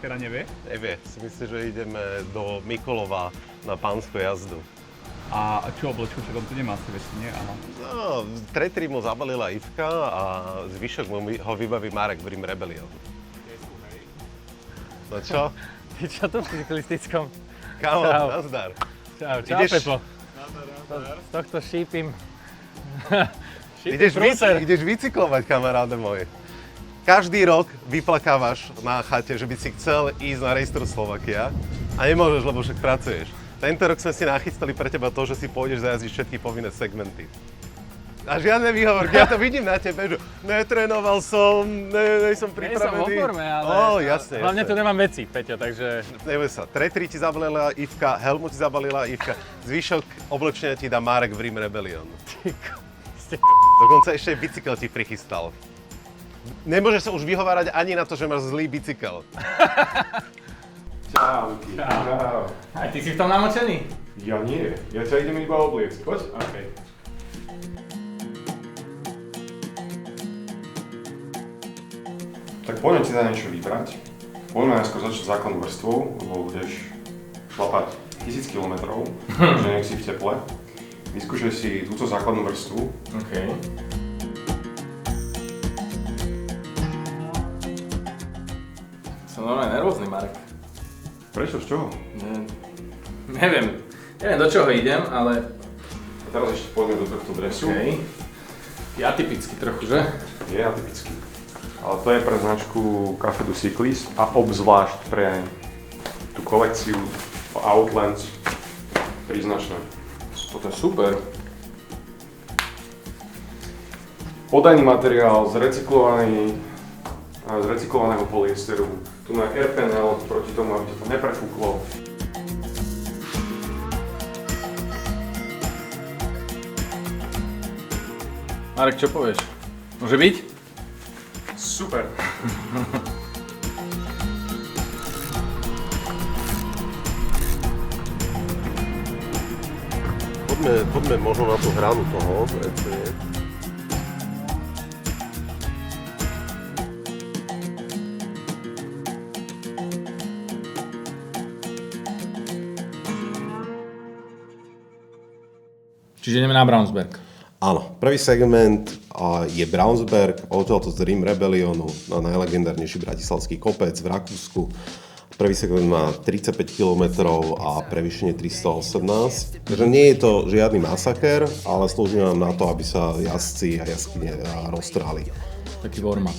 teda nevie? Nevie, si myslí, že ideme do Mikulova na pánsku jazdu. A čo oblečku, však on tu nemá si veci, nie? Aha. No, tretry mu zabalila Ivka a zvyšok ho vybaví Marek v Rim Rebellion. No čo? Ty čo tu v cyklistickom? Kámo, Čau. nazdar. Čau, Pepo. Z tohto šípim. Ideš bicyklovať, kamaráde môj. Každý rok vyplakávaš na chate, že by si chcel ísť na Race Tour Slovakia a nemôžeš, lebo však pracuješ. Tento rok sme si nachystali pre teba to, že si pôjdeš zajazdiť všetky povinné segmenty. A žiadne výhovorky, ja to vidím na tebe, že netrénoval som, nejsom pripravený. Nie som vo forme, ale jasne, hlavne tu nemám veci, Peťo, takže... Neboj sa, tretry ti zabalila Ivka, helmu ti zabalila Ivka, zvyšok oblečenia ti dá Marek v Rim Rebellion. Dokonca ešte bicykel ti prichystal. Nemôžeš sa už vyhovárať ani na to, že máš zlý bicykel. Čau, Luky. Čau. Aj ty si v tom namočený? Ja nie, ja ťa idem iba obliecť, poď. OK. Tak poďme ti za niečo vybrať. Poďme najskôr začať základnú vrstvou, lebo budeš šlapať 1000 km, že nech si v teple. Vyskúšaj si túto základnú vrstvu. OK. Som normálne nervózny, Marek. Prečo, z čoho? Neviem do čoho idem, ale... A teraz ešte poďme do tohto dresu. OK. Je atypický trochu, že? Je atypický. Ale to je pre značku Café du Cycliste a obzvlášť pre tú kolekciu Outlands príznačné. Toto je super. Podajný materiál z recyklovaného polyesteru. Tu má RPNL proti tomu, aby to neprefúklo. Marek, čo povieš? Môže byť? Super. Poďme možno na tú hranu toho, veci. Čiže ideme na Brownsberg. Áno, prvý segment je Brownsberg, odtiaľto z Rim Rebellionu na najlegendárnejší bratislavský kopec v Rakúsku. Prvý segment má 35 km a prevýšenie 318. Takže nie je to žiadny masaker, ale slúži nám na to, aby sa jazdci a jazdkyne roztrhali. Taký warm-up.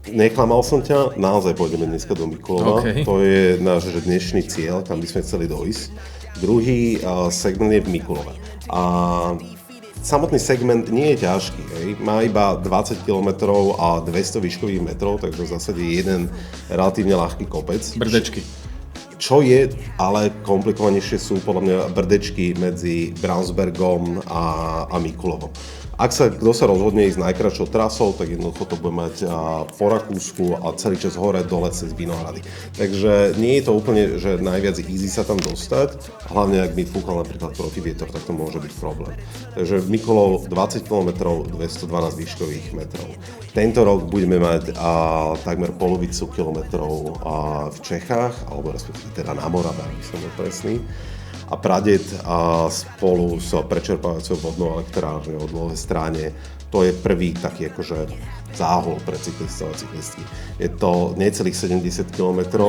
Neklamal som ťa, naozaj pôjdeme dneska do Mikulova. Okay. To je náš dnešný cieľ, kam by sme chceli dojsť. Druhý segment je v Mikulove. A samotný segment nie je ťažký, hej. Má iba 20 km a 200 výškových metrov, takže v zásade jeden relatívne ľahký kopec. Brdečky. Čo je, ale komplikovanejšie sú podľa mňa brdečky medzi Brownsbergom a Mikulovom. Ak kto sa rozhodne ísť najkračšou trasou, tak jednoducho to bude mať po Rakúsku a celý čas hore dole cez Vinohrady. Takže nie je to úplne, že najviac easy sa tam dostať, hlavne ak mi fúkal napríklad protivietor, tak to môže byť problém. Takže Mikulov 20 km, 212 výškových metrov. Tento rok budeme mať takmer polovicu kilometrov v Čechách, alebo respektíve teda na Morave, aby som bol presný. A Pradet spolu s prečerpávacou vodnou elektrárňou v druhej strane, to je prvý taký akože záhol pre cyklistov a cyklistky. Je to necelých 70 km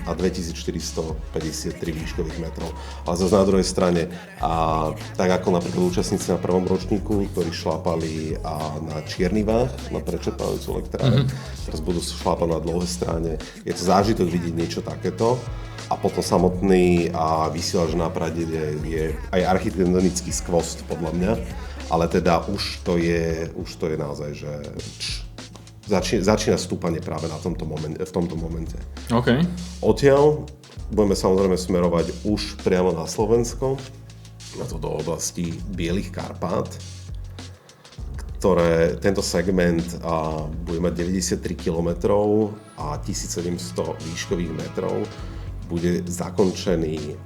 a 2453 výškových metrov. Ale zase na druhej strane, tak ako napríklad účastníci na prvom ročníku, ktorí šlapali na Čierny Váh, na prečerpávacú elektrárň, teraz budú šlapať na druhej strane. Je to zážitok vidieť niečo takéto. A potom samotný vysielač na Pradet je aj architektonický skvost podľa mňa, ale teda už to je naozaj, že začína stúpanie práve v tomto momente. OK. Odtiaľ budeme samozrejme smerovať už priamo na Slovensko, na to do oblasti Bielých Karpát, ktoré tento segment bude mať 93 km a 1700 výškových metrov. Bude zakončený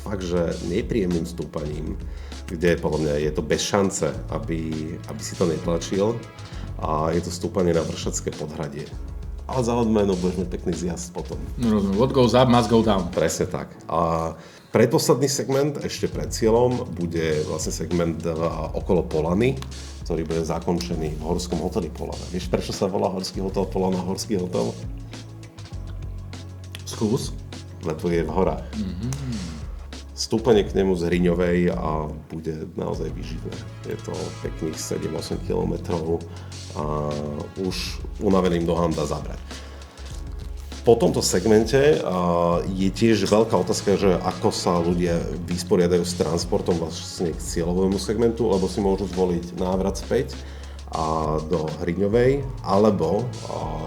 fakt, že nepríjemným stúpaním, kde podľa mňa je to bez šance, aby si to netlačil. A je to stúpanie na Vršatské podhradie. ale za odmenu budeš mať pekný zjazd potom. No rozumiem, what goes up must go down. Presne tak. A predposledný segment, ešte pred cieľom, bude vlastne segment okolo Polany, ktorý bude zakončený v horskom hoteli Polana. Vieš, prečo sa volá horský hotel Polana horský hotel? Skús. Lebo je v horách. Stúpanie k nemu z Hriňovej a bude naozaj výživné. Je to pekných 7-8 kilometrov a už unaveným nohám dá zabrať. Po tomto segmente je tiež veľká otázka, že ako sa ľudia vysporiadajú s transportom vlastne k cieľovému segmentu, lebo si môžu zvoliť návrat späť do Hriňovej alebo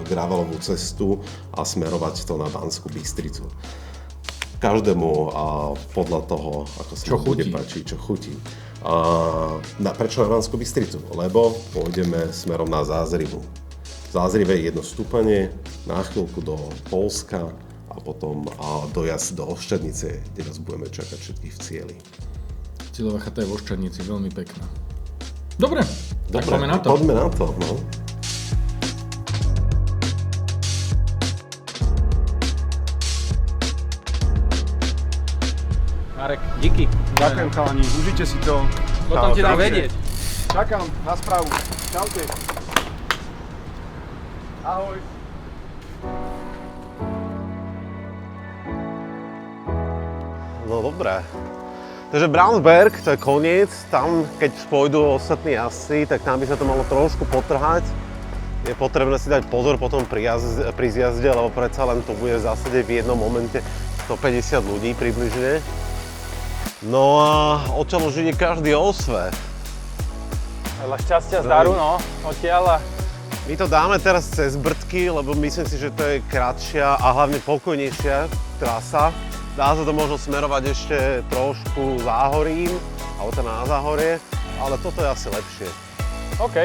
gravelovú cestu a smerovať to na Banskú Bystricu. Každému podľa toho, ako sa mu bude páčiť, čo chutí. Prečo na Banskú Bystricu? Lebo pôjdeme smerom na Zázrivu. V Zázrive je jedno stúpanie, na chvíľku do Poľska a potom dojazd do Oščadnice, kde nás budeme čakať všetkých v cieli. Cieľová chata je v Oščadnici, veľmi pekná. Dobre, tak poďme na to. Poďme na to, no. Marek, díky. Ďakujem chalani, užite si to. Potom ti dám vedieť. Čakám na správu. Čaute. Ahoj. No dobré. Takže Brownsberg, to je koniec. Tam, keď pôjdu ostatní jazdci, tak tam by sa to malo trošku potrhať. Je potrebné si dať pozor potom pri zjazde, lebo predsa len to bude v zásade v jednom momente 150 ľudí približne. No a odtiaľ už ide každý o svet. Veľa šťastia, zdaru, no, odtiaľ. My to dáme teraz cez Brdky, lebo myslím si, že to je kratšia a hlavne pokojnejšia trasa. Dá sa to možno smerovať ešte trošku záhorím, alebo teda na záhorie, ale toto je asi lepšie. OK.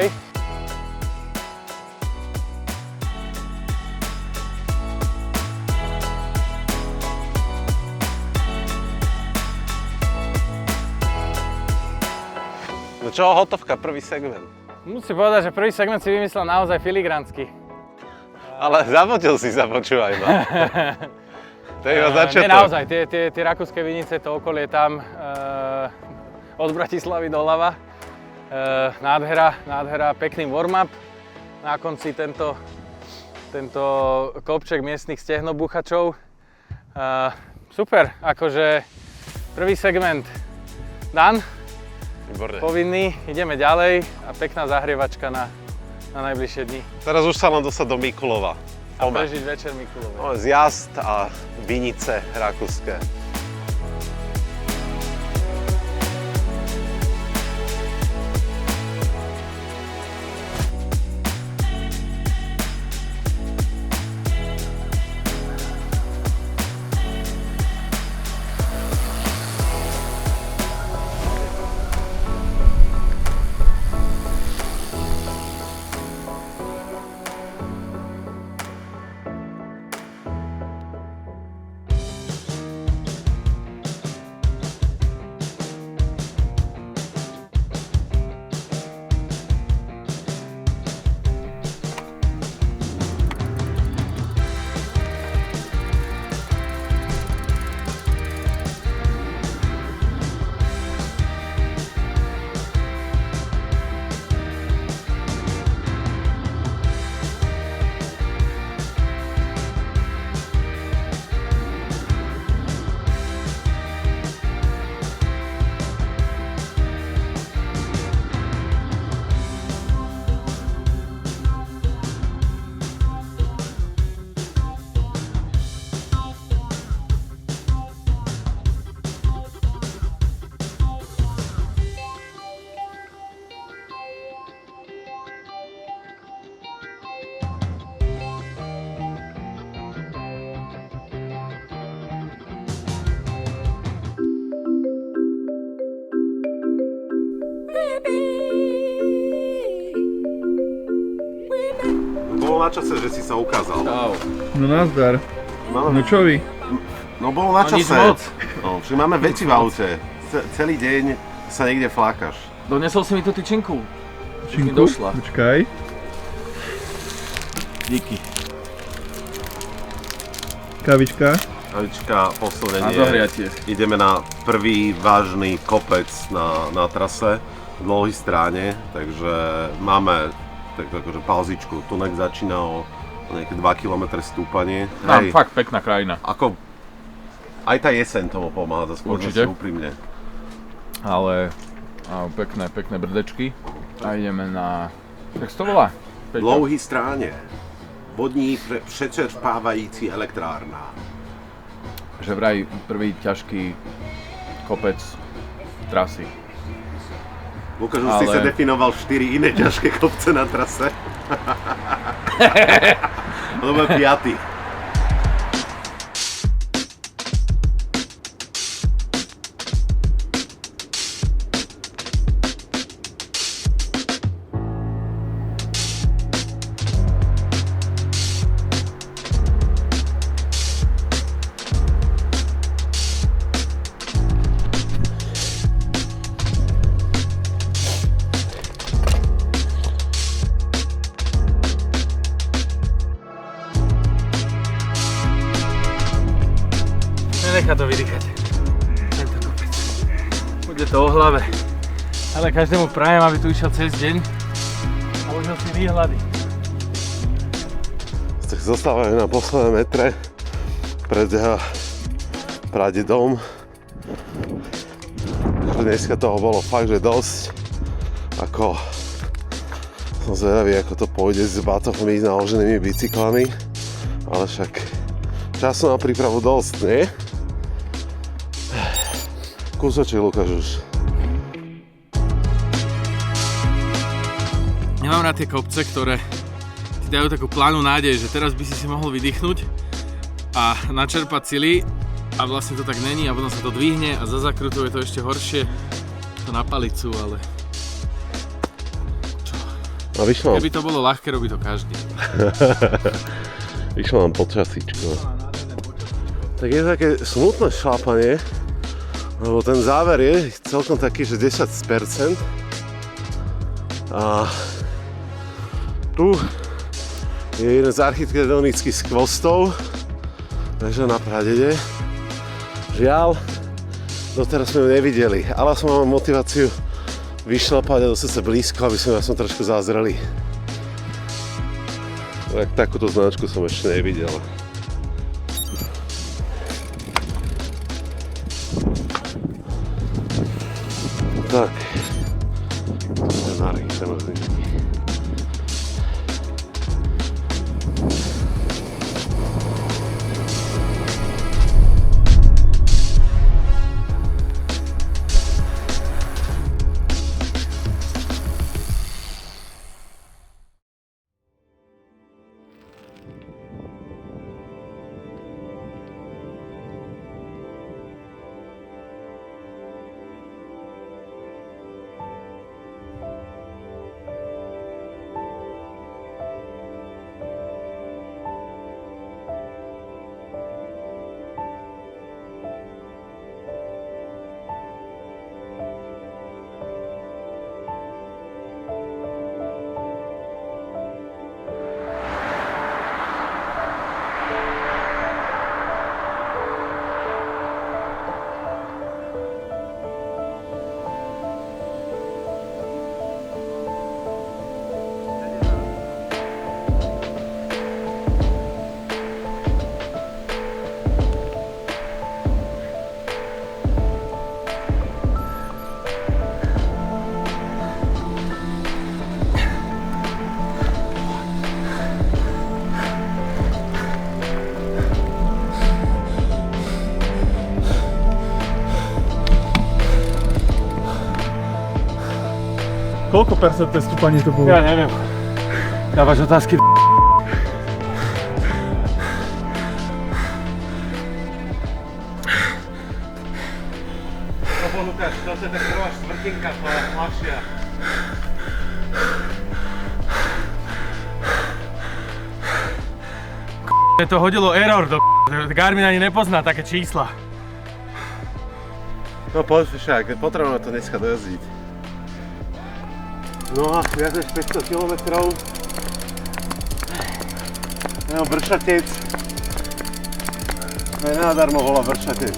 No čo, hotovka, prvý segment. Musím povedať, že prvý segment si vymyslel naozaj filigransky. Ale zapotil si sa, počúvaj ma. To je začiatok. Nie, naozaj, tie rakúske vinice, to okolie tam od Bratislavy doľava. Nádhera, pekný warm-up. Na konci tento kopček miestnych stehnobúchačov. Super, akože prvý segment dan. Výborné. Povinný, ideme ďalej a pekná zahrievačka na najbližšie dni. Teraz už sa len dostať do Mikulova. A prežiť večer Mikulove. No, zjazd a vinice rakúske. Bolo na čase, že si sa ukázal. Čau. No nazdar. Máme, No čo vy? no bolo na No nič čase. moc. No, že máme veci v aute. Celý deň sa niekde flákaš. Donesol si mi tú tyčinku. Už mi Činku? došla. Počkaj. Díky. Kavička. Kavička, A posilnenie. zohriatie. Ideme na prvý vážny kopec na trase v dlhej stráne, takže máme tak akože pauzičku. Tunek začína o nejaké 2 km stúpanie. Tam fakt pekná krajina. Ako aj tá jeseň tomu pomáha, zase Určite. úprimne. Ale pekné brdečky. A ideme na... Jak to volá? V dlouhý stráne. Vodní přečerpávající elektrárna. Že vraj prvý ťažký kopec trasy. Lukáš, už si sa definoval 4 iné ťažké kopce na trase. Lebo je 5. Nenechá to vydýchať. Tento kopec. Bude to o hlave. Ale každému prajem, aby tu išiel cez deň a užil si výhľady. Tak zostávame na posledné metre pred pradedom. Dneska toho bolo fakt, že dosť. Ako som zvedavý, ako to pôjde s batohmi naloženými bicyklami. Ale však času na prípravu dosť, nie? Kúsoček, Lukáš, už. Nemám rád tie kopce, ktoré ti dajú takú plánu nádej, že teraz by si mohol vydýchnuť a načerpať sily a vlastne to tak není a potom sa to dvihne a za zakrutou je to ešte horšie. To na palicu, ale... A vyšlo nám, Keby to bolo ľahké, robí to každý. vyšlo nám počasíčko. Tak je také smutné šlápanie, lebo ten záver je celkom taký, že 10%. A tu je jeden z architektonických skvostov, takže na pradede. Žiaľ, doteraz sme ju nevideli, ale som mal motiváciu vyšlapať a dostať sa blízko, aby sme aspoň trošku zázreli. Tak takúto značku som ešte nevidel. Tak, to je narýchlené. Koľko percentné stúpanie to bolo? Ja neviem. Dávaš otázky. No Lukáš, to je tak prvá štvrtinka, to je ľahšia. To hodilo error do Garmin ani nepozná také čísla. No poď však, potrebujeme to dneska dojazdiť. No a viac než 500 km. No, Bršatec. Nenadarmo volá vršaty.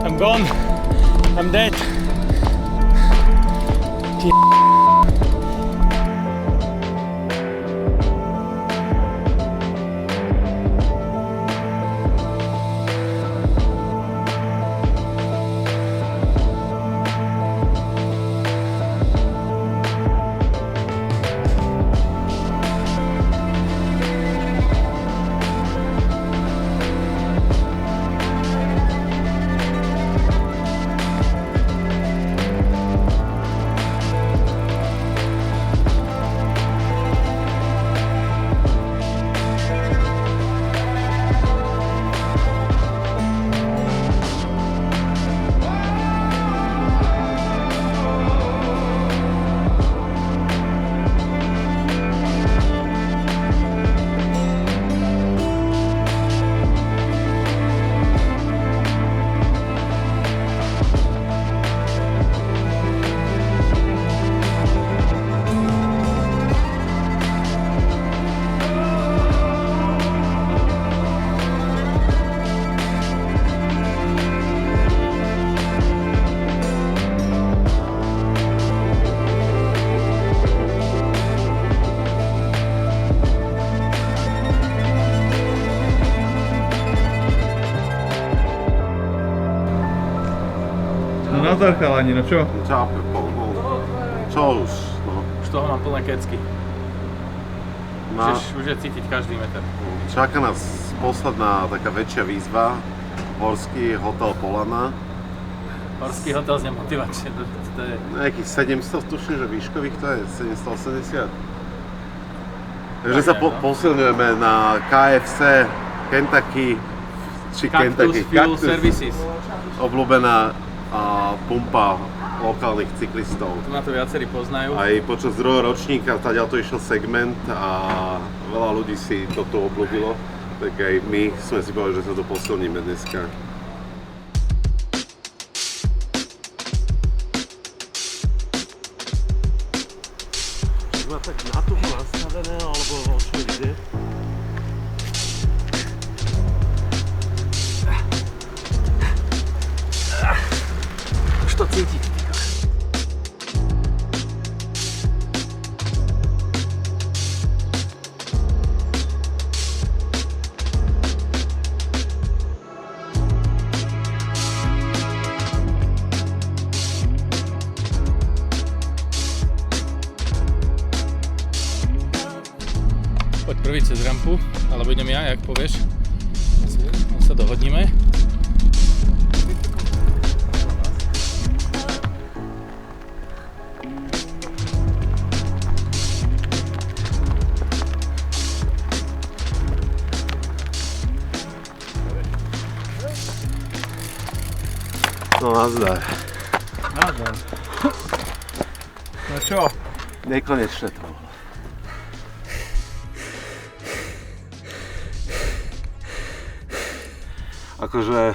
I'm gone. I'm dead. No nazdar chalani, no čo? Čau, Pepo, no. Čo už, no. Už toho mám plné kecky. Už je cítiť každý meter. Čaká nás posledná taká väčšia výzva. Horský hotel Polana. Horský hotel z nemotivačne, to je... Nejakých 700, tuším, že výškových to je 780. Takže sa posilňujeme na KFC, Kentucky, či Kentucky. Fuel Services. Obľúbená pumpa lokálnych cyklistov. Tu na to viacerí poznajú. Aj počas druhého ročníka tadiaľ to išiel segment a veľa ľudí si toto obľúbilo. Tak aj my sme si povedali, že sa to posilníme dneska. Má tak na to nastavené, alebo o čo ide? Už to cítiť. Poď prvý cez rampu, alebo idem ja, jak povieš. Sa dohodníme. No nazdar. Nazdar. No čo? Nekonečné to bolo. Akože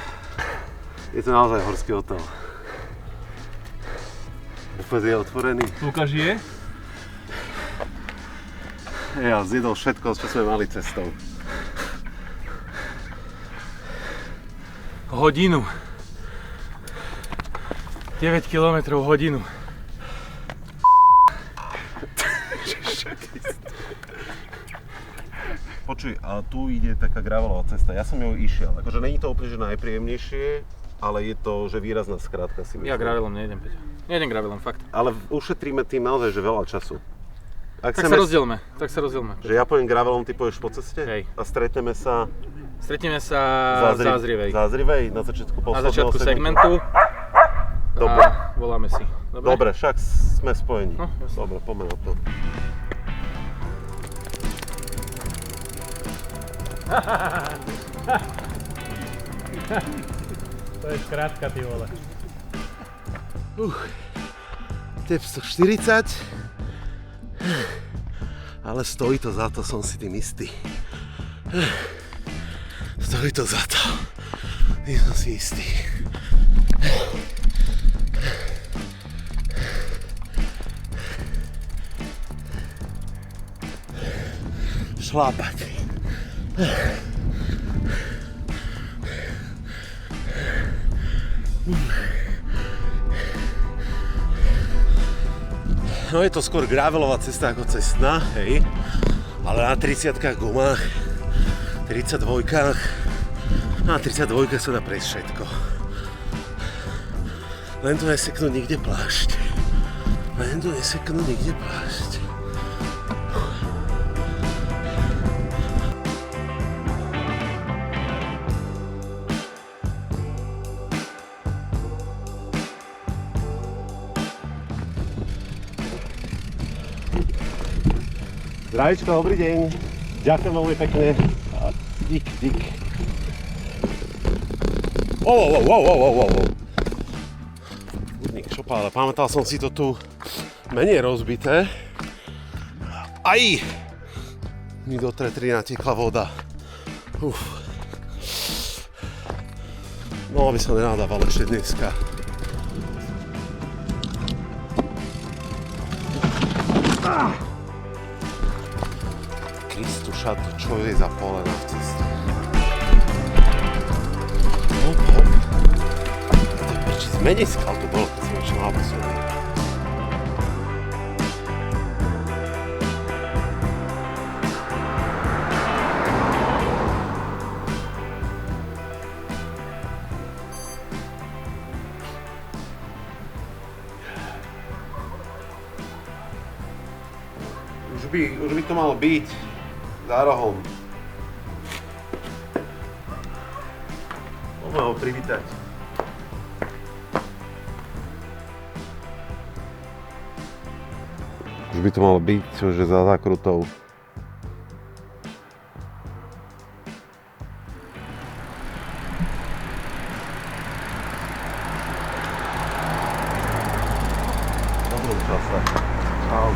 je to naozaj horský hotel. Úplne je otvorený. Lukáš je? Ja zjedol všetko, čo sme mali cestou. Hodinu. 9 km hodinu. Počuj, a tu ide taká gravelová cesta. Ja som ju išiel. Akože není to úplne že najpríjemnejšie, ale je to že výrazná skrátka si myslím. Ja gravelom nejdem, Peťo. Nejdem gravelom, fakt. Ale ušetríme tým naozaj že veľa času. Ak Tak sa rozdielme. Že ja poviem gravelom, ty pôjdeš po ceste? Hej. A stretneme sa v Zázrivej. Zázrivej? Na začiatku posledného Na začiatku segmentu. Dobre. A voláme si. Dobre, však sme spojení. No, jasne. Dobre, poďme na to. To je skrátka, ty vole. Tep 140. Ale stojí to za to, som si tým istý. Stojí to za to. Nie som si istý. Šlápať. No je to skôr gravelová cesta ako cestná, hej. Ale na 30-kách gumách, 32-kách, na 32-kách sa dá prejsť všetko. Len tu neseknú nikde plášť. Zdravíčko, dobrý deň. Ďakujem veľmi pekne. Dík. Budník šopa, ale pamätal som si to tu menej rozbité. Aj! Mi do tretry natiekla voda. No, aby sa nenadával ešte dneska. Kristuša, to čo je za polena v ceste? Hop. To prečo menej skal to bolo, keď som išiel naposledy. Už by to malo byť za rohom. Poďme ho privítať. Už by to malo byť, že za zákrutou. V dobrom čase. Čau.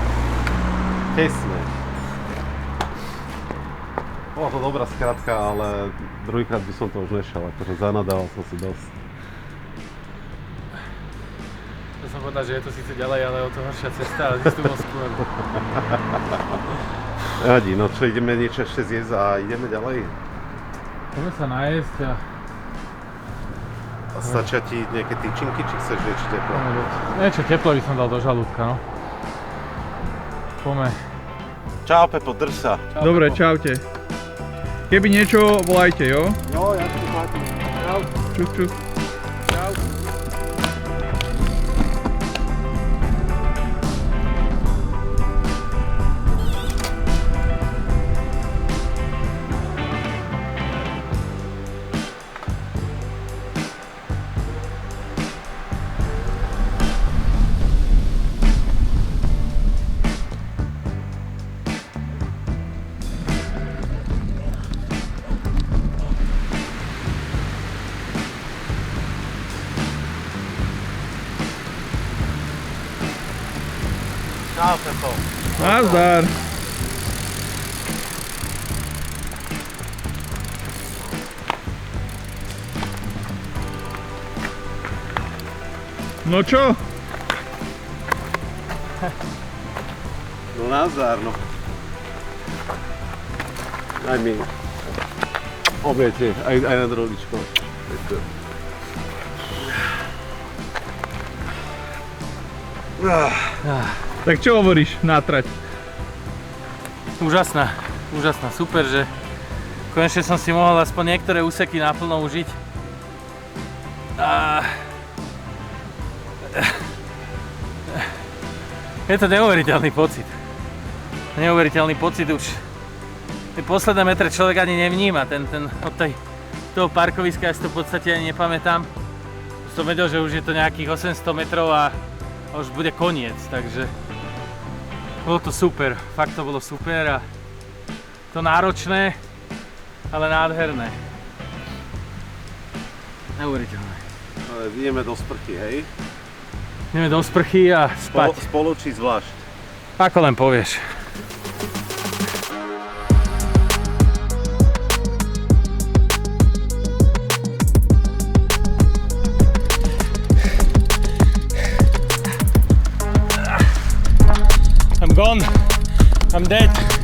Tesne. Bola to dobrá skratka, ale druhýkrát by som to už nešiel, akože zanadával som si dosť. To som povedal, že je to síce ďalej, ale o to horšia cesta, ale ty si tu bol skôr. Nevadí, no čo, ideme niečo ešte zjesť a ideme ďalej? Poďme sa najesť a... A stačia ti nejaké tyčinky, či chceš niečo teplé? Niečo teplé by som dal do žalúdka, no. Poďme. Čau Pepo, drž sa. Dobre, čaute. Keby niečo, volajte, jo? Jo, ja ti mátim. Čau. Čus. Čau. Čau Pepo. Nazdar. No čo? No nazdar, no. Daj mi objete, aj na drugičko. Tak čo hovoríš na trať? Úžasná, super, že konečne som si mohol aspoň niektoré úseky naplno užiť. A... Je to neuveriteľný pocit. Už tie posledné metre človek ani nevníma. Od toho parkoviska ja si to v podstate ani nepamätám. Už som vedel, že už je to nejakých 800 metrov a už bude koniec, takže bolo to super, fakt to bolo super a to náročné, ale nádherné. Neuveriteľné. Ale ideme do sprchy, hej? Ideme do sprchy a spať. Spolu či zvlášť? Ako len povieš. I'm gone. I'm dead.